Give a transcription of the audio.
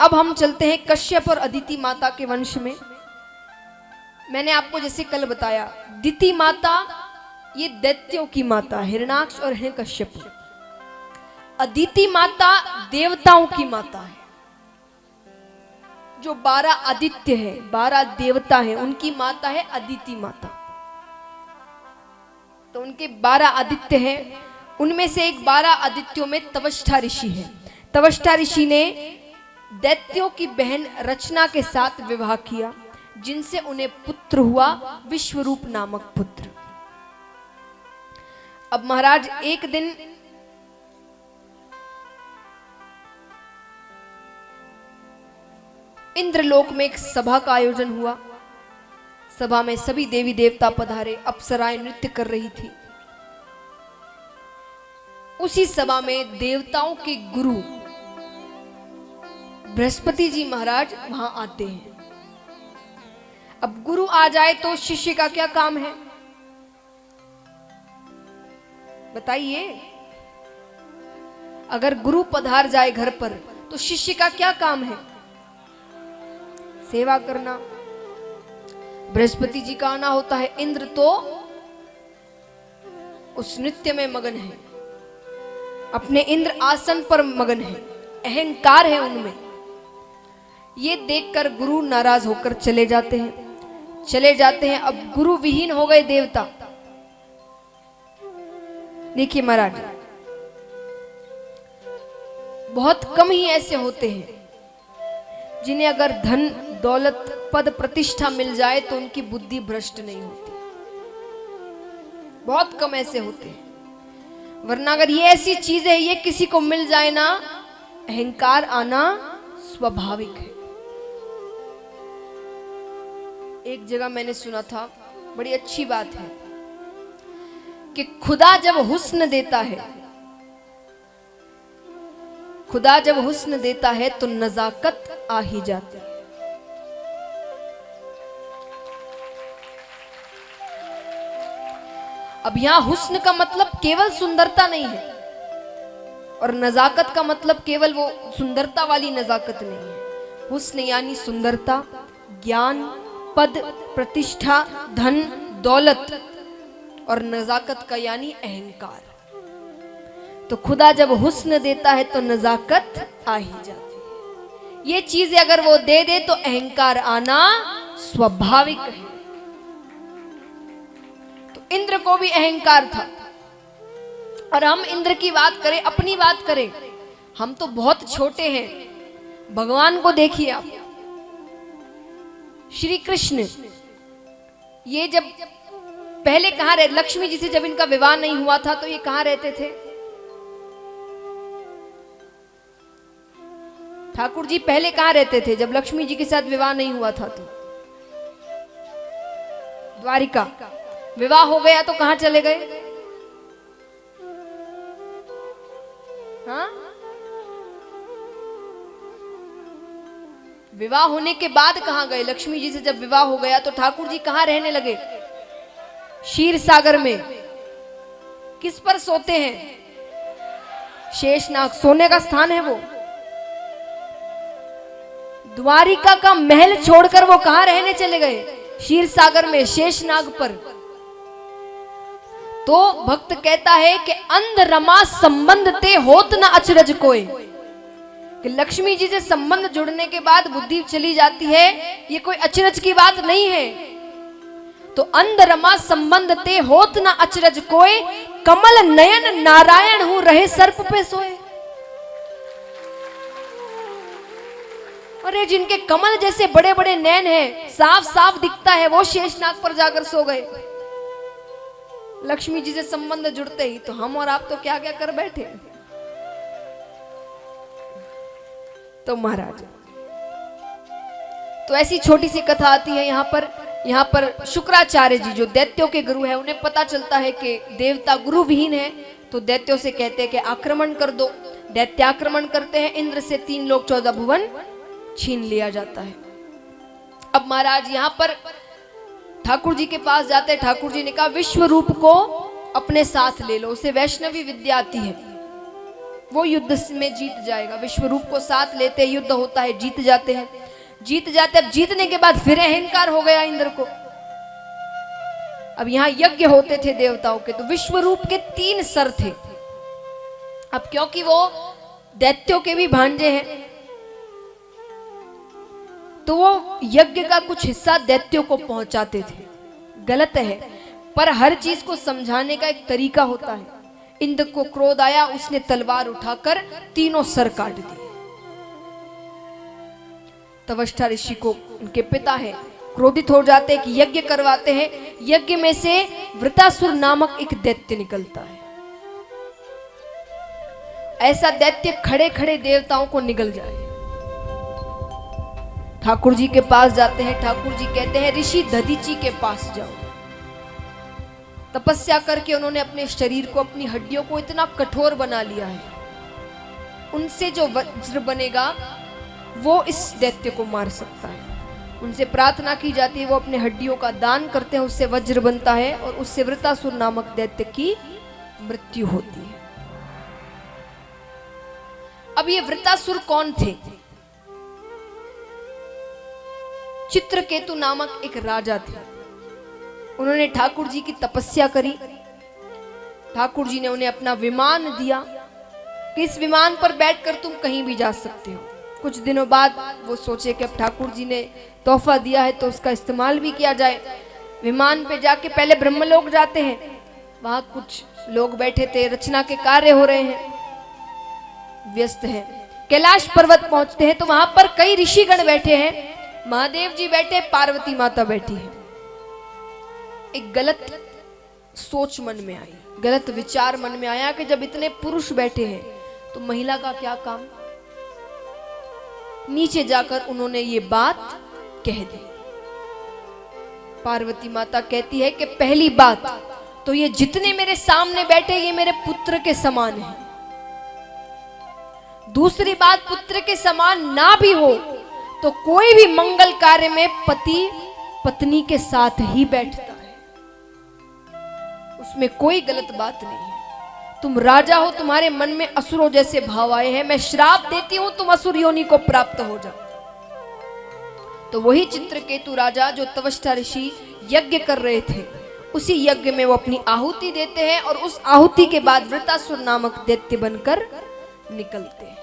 अब हम चलते हैं कश्यप और अदिति माता के वंश में। मैंने आपको जैसे कल बताया, दिति माता ये दैत्यों की माता, हिरणाक्ष और हिरण्यकश्यप। अदिति माता देवताओं की माता है। जो 12 आदित्य है, 12 देवता है, उनकी माता है अदिति माता। तो उनके 12 आदित्य हैं, उनमें से एक 12 आदित्यों में तवष्ठा ऋषि है। तवष्ठा ऋषि ने दैत्यों की बहन रचना के साथ विवाह किया, जिनसे उन्हें पुत्र हुआ, विश्वरूप नामक पुत्र। अब महाराज एक दिन इंद्रलोक में एक सभा का आयोजन हुआ। सभा में सभी देवी देवता पधारे, अप्सराएं नृत्य कर रही थी। उसी सभा में देवताओं के गुरु बृहस्पति जी महाराज वहां आते हैं। अब गुरु आ जाए तो शिष्य का क्या काम है, बताइए। अगर गुरु पधार जाए घर पर तो शिष्य का क्या काम है, सेवा करना। बृहस्पति जी का आना होता है, इंद्र तो उस नृत्य में मगन है, अपने इंद्र आसन पर मगन है, अहंकार है उनमें। ये देखकर गुरु नाराज होकर चले जाते हैं। अब गुरु विहीन हो गए देवता। देखिए महाराज, बहुत कम ही ऐसे होते हैं जिन्हें अगर धन दौलत पद प्रतिष्ठा मिल जाए तो उनकी बुद्धि भ्रष्ट नहीं होती। बहुत कम ऐसे होते हैं, वरना अगर ये ऐसी चीज है, ये किसी को मिल जाए ना, अहंकार आना स्वाभाविक है। एक जगह मैंने सुना था, बड़ी अच्छी बात है कि खुदा जब हुस्न देता है तो नजाकत आ ही जाती है। अब यहां हुस्न का मतलब केवल सुंदरता नहीं है, और नजाकत का मतलब केवल वो सुंदरता वाली नजाकत नहीं है। हुस्न यानी सुंदरता, ज्ञान, पद, प्रतिष्ठा, धन, दौलत, और नजाकत का यानी अहंकार। तो खुदा जब हुस्न देता है तो नजाकत आ ही जाती है। ये चीजें अगर वो दे दे तो अहंकार आना स्वाभाविक है। तो इंद्र को भी अहंकार था। और हम इंद्र की बात करें, अपनी बात करें, हम तो बहुत छोटे हैं। भगवान को देखिए आप, श्री कृष्ण, ये जब पहले कहां रहे, लक्ष्मी जी से जब इनका विवाह नहीं हुआ था तो ये कहां रहते थे? ठाकुर जी पहले कहां रहते थे जब लक्ष्मी जी के साथ विवाह नहीं हुआ था? तो द्वारिका। विवाह हो गया तो कहां चले गए? हाँ, विवाह होने के बाद कहां गए? लक्ष्मी जी से जब विवाह हो गया तो ठाकुर जी कहां रहने लगे? क्षीर सागर में। किस पर सोते हैं? शेषनाग, सोने का स्थान है वो। द्वारिका का महल छोड़कर वो कहां रहने चले गए? क्षीर सागर में, शेषनाग पर। तो भक्त कहता है कि अंध रमा संबंध ते होत न अचरज कोई, कि लक्ष्मी जी से संबंध जुड़ने के बाद बुद्धि चली जाती है, ये कोई अचरज की बात नहीं है। तो अंध रमा संबंध ते होत न अचरज कोई, कमल नयन नारायण हूं रहे सर्प पे सोए। अरे जिनके कमल जैसे बड़े बड़े नैन हैं, साफ साफ दिखता है, वो शेषनाग पर जाकर सो गए। लक्ष्मी जी से संबंध जुड़ते ही तो हम और आप तो क्या क्या कर बैठे। तो महाराज, तो ऐसी छोटी सी कथा आती है यहाँ पर शुक्राचार्य जी जो दैत्यों के गुरु हैं, उन्हें पता चलता है कि देवता गुरु विहीन है, तो दैत्यों से कहते हैं कि आक्रमण कर दो। दैत्याक्रमण करते हैं, इंद्र से 3 लोक 14 भुवन छीन लिया जाता है। अब महाराज यहाँ पर ठाकुर जी के पास जाते हैं। ठाकुर जी ने कहा विश्व रूप को अपने साथ ले लो, उसे वैष्णवी विद्या आती है। वो युद्ध में जीत जाएगा। विश्वरूप को साथ लेते, युद्ध होता है, जीत जाते हैं। अब जीतने के बाद फिर अहंकार हो गया इंद्र को। अब यहां यज्ञ होते थे देवताओं के, तो विश्वरूप के 3 सर थे। अब क्योंकि वो दैत्यों के भी भांजे हैं, तो वो यज्ञ का कुछ हिस्सा दैत्यों को पहुंचाते थे। गलत है, पर हर चीज को समझाने का एक तरीका होता है। इंद्र को क्रोध आया, उसने तलवार उठाकर 3 सर काट दिए। तवष्टा ऋषि को उनके पिता है, क्रोधित हो जाते हैं कि यज्ञ करवाते हैं। यज्ञ में से वृतासुर नामक एक दैत्य निकलता है। ऐसा दैत्य खड़े खड़े देवताओं को निगल जाए। ठाकुर जी के पास जाते हैं। ठाकुर जी कहते हैं ऋषि दधीची के पास जाओ। तपस्या करके उन्होंने अपने शरीर को, अपनी हड्डियों को इतना कठोर बना लिया है, उनसे जो वज्र बनेगा वो इस दैत्य को मार सकता है। उनसे प्रार्थना की जाती है, वो अपने हड्डियों का दान करते हैं, उससे वज्र बनता है और उससे वृतासुर नामक दैत्य की मृत्यु होती है। अब ये वृतासुर कौन थे? चित्रकेतु नामक एक राजा थे। उन्होंने ठाकुर जी की तपस्या करी। ठाकुर जी ने उन्हें अपना विमान दिया कि इस विमान पर बैठकर तुम कहीं भी जा सकते हो। कुछ दिनों बाद वो सोचे कि अब ठाकुर जी ने तोहफा दिया है तो उसका इस्तेमाल भी किया जाए। विमान पे जाके पहले ब्रह्मलोक जाते हैं। वहां कुछ लोग बैठे थे, रचना के कार्य हो रहे हैं, व्यस्त हैं। कैलाश पर्वत पहुंचते हैं तो वहां पर कई ऋषिगण बैठे हैं। महादेव जी बैठे, पार्वती माता बैठी है। एक गलत सोच मन में आई, गलत विचार मन में आया कि जब इतने पुरुष बैठे हैं तो महिला का क्या काम। नीचे जाकर उन्होंने ये बात कह दी। पार्वती माता कहती है कि पहली बात तो ये जितने मेरे सामने बैठे ये मेरे पुत्र के समान हैं। दूसरी बात, पुत्र के समान ना भी हो तो कोई भी मंगल कार्य में पति पत्नी के साथ ही बैठता है, उसमें कोई गलत बात नहीं है। तुम राजा हो, तुम्हारे मन में असुरों जैसे भाव आए हैं, मैं श्राप देती हूं तुम असुर योनि को प्राप्त हो जाओ। तो वही चित्रकेतु राजा जो तवष्टा ऋषि यज्ञ कर रहे थे, उसी यज्ञ में वो अपनी आहुति देते हैं और उस आहुति के बाद वृतासुर नामक दैत्य बनकर निकलते हैं।